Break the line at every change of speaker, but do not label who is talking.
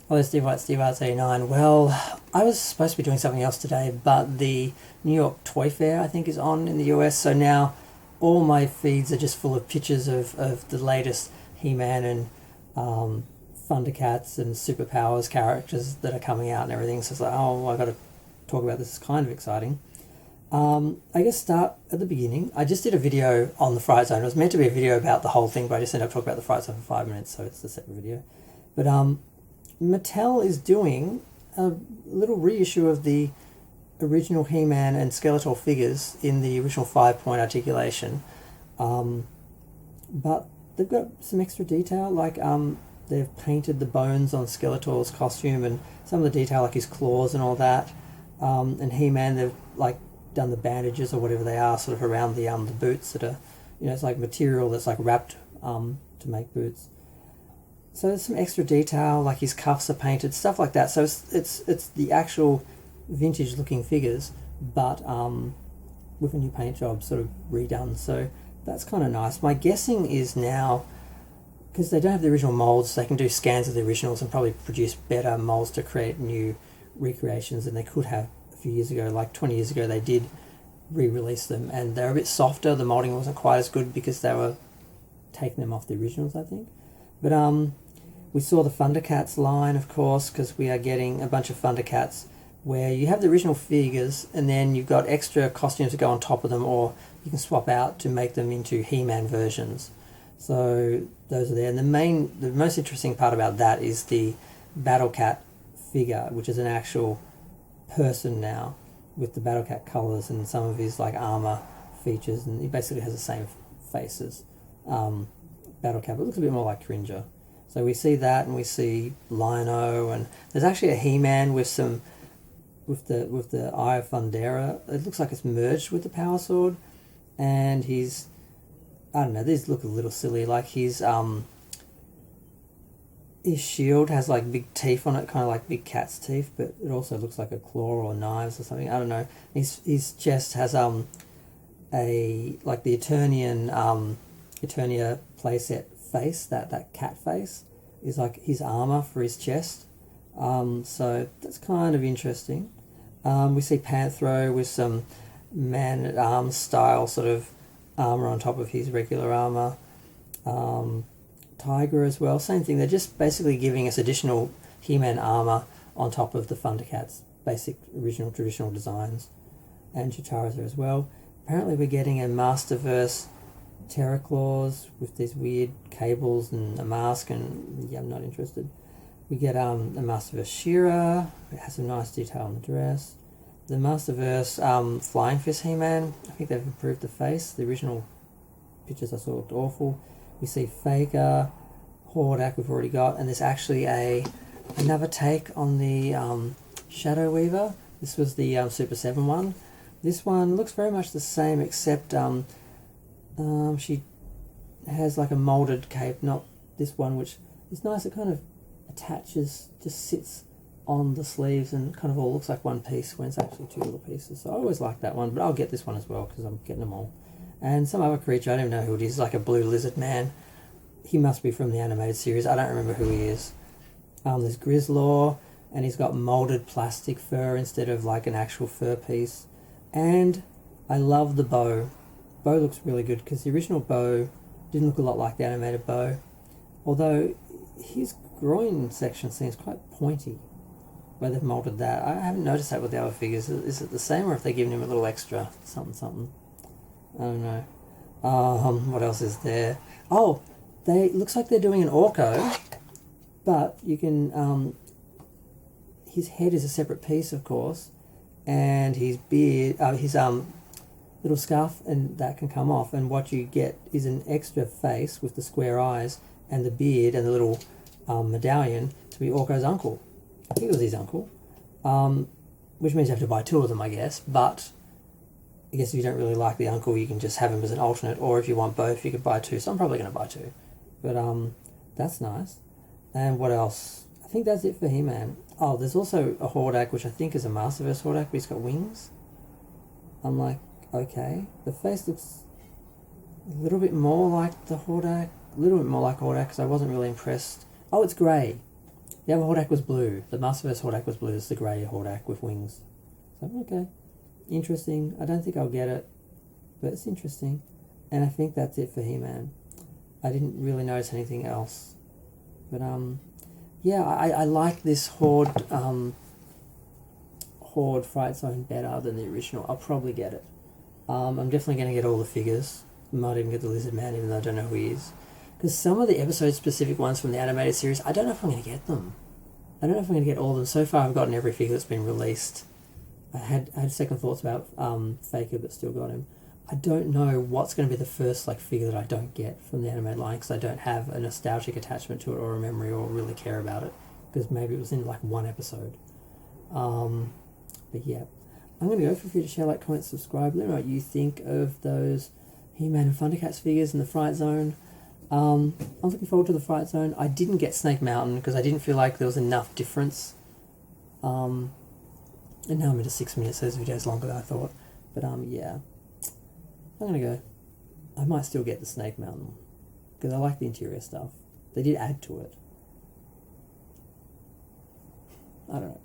Hello, Steve White, Steve Arts 89. Well, I was supposed to be doing something else today, but the New York Toy Fair, I think, is on in the US, so now all my feeds are just full of pictures of the latest He-Man and Thundercats and Superpowers characters that are coming out and everything, so it's like, oh, I got to talk about this. It's kind of exciting. I guess start at the beginning. I just did a video on the Fright Zone. It was meant to be a video about the whole thing, but I just ended up talking about the Fright Zone for 5 minutes, so it's a separate video. But Mattel is doing a little reissue of the original He-Man and Skeletor figures in the original 5-point articulation, but they've got some extra detail, like they've painted the bones on Skeletor's costume and some of the detail, like his claws and all that. And He-Man, they've like done the bandages or whatever they are, sort of around the boots that are, it's like material that's like wrapped to make boots. So there's some extra detail, like his cuffs are painted, stuff like that. So it's the actual vintage looking figures, but with a new paint job sort of redone. So that's kind of nice. My guessing is now, because they don't have the original molds, they can do scans of the originals and probably produce better molds to create new recreations than they could have a few years ago. Like 20 years ago they did re-release them, and they're a bit softer. The molding wasn't quite as good because they were taking them off the originals, I think. But we saw the Thundercats line, of course, because we are getting a bunch of Thundercats where you have the original figures and then you've got extra costumes to go on top of them, or you can swap out to make them into He-Man versions. So those are there. And the most interesting part about that is the Battle Cat figure, which is an actual person now with the Battle Cat colours and some of his like armour features, and he basically has the same face as Battle Cat, but it looks a bit more like Cringer. So we see that, and we see Lion-O, and there's actually a He-Man with the Eye of Thundera. It looks like it's merged with the Power Sword, and he's, I don't know, these look a little silly. Like his shield has like big teeth on it, kind of like big cat's teeth, but it also looks like a claw or knives or something. I don't know. His chest has a like the Eternia playset face, that cat face is like his armor for his chest. So that's kind of interesting. We see Panthro with some man-at-arms style sort of armor on top of his regular armor. Tiger as well, same thing. They're just basically giving us additional He-Man armor on top of the Thundercats' basic original traditional designs. And Chitara's there as well. Apparently we're getting a Masterverse Terraclaws with these weird cables and a mask, and yeah, I'm not interested. We get a Masterverse She-Ra. It has some nice detail on the dress. The Masterverse Flying Fist He-Man, I think they've improved the face. The original pictures I saw looked awful. We see Faker, Hordak we've already got, and there's actually another take on the Shadow Weaver. This was the Super 7 one. This one looks very much the same, except she has like a moulded cape, not this one, which is nice. It kind of attaches, just sits on the sleeves and kind of all looks like one piece when it's actually two little pieces. So I always like that one, but I'll get this one as well because I'm getting them all. And some other creature, I don't even know who it is, like a blue lizard man. He must be from the animated series. I don't remember who he is. There's Grizzlaw, and he's got moulded plastic fur instead of like an actual fur piece. And I love the bow. Bow looks really good because the original bow didn't look a lot like the animated bow. Although his groin section seems quite pointy where they've moulded that. I haven't noticed that with the other figures. Is it the same, or if they're giving him a little extra something? I don't know. What else is there? Oh, looks like they're doing an Orko, but you can, his head is a separate piece, of course, and his beard, his little scarf, and that can come off, and what you get is an extra face with the square eyes and the beard and the little medallion to be Orko's uncle. I think it was his uncle, which means you have to buy two of them, I guess, but I guess if you don't really like the uncle, you can just have him as an alternate, or if you want both, you could buy two. So I'm probably going to buy two. But that's nice. And what else? I think that's it for He-Man. Oh, there's also a Hordak, which I think is a Masterverse Hordak, but he's got wings. I'm like, okay. The face looks a little bit more like the Hordak, because I wasn't really impressed. Oh, it's grey. The other Hordak was blue. The Masterverse Hordak was blue. It's the grey Hordak with wings. So, okay. Interesting. I don't think I'll get it, but it's interesting. And I think that's it for He-Man. I didn't really notice anything else. But, yeah, I like this Horde Fright Zone better than the original. I'll probably get it. I'm definitely going to get all the figures. Might even get the Lizard Man, even though I don't know who he is. Because some of the episode-specific ones from the animated series, I don't know if I'm going to get them. I don't know if I'm going to get all of them. So far, I've gotten every figure that's been released. I had second thoughts about Faker, but still got him. I don't know what's going to be the first figure that I don't get from the animated line, because I don't have a nostalgic attachment to it or a memory or really care about it, because maybe it was in one episode. But yeah, I'm going to go. Feel free to share, comment, subscribe. Let me know what you think of those He-Man and Thundercats figures in the Fright Zone. I'm looking forward to the Fright Zone. I didn't get Snake Mountain because I didn't feel like there was enough difference. And now I'm into 6 minutes, so this video's longer than I thought. But yeah, I'm going to go. I might still get the Snake Mountain because I like the interior stuff. They did add to it. I don't know.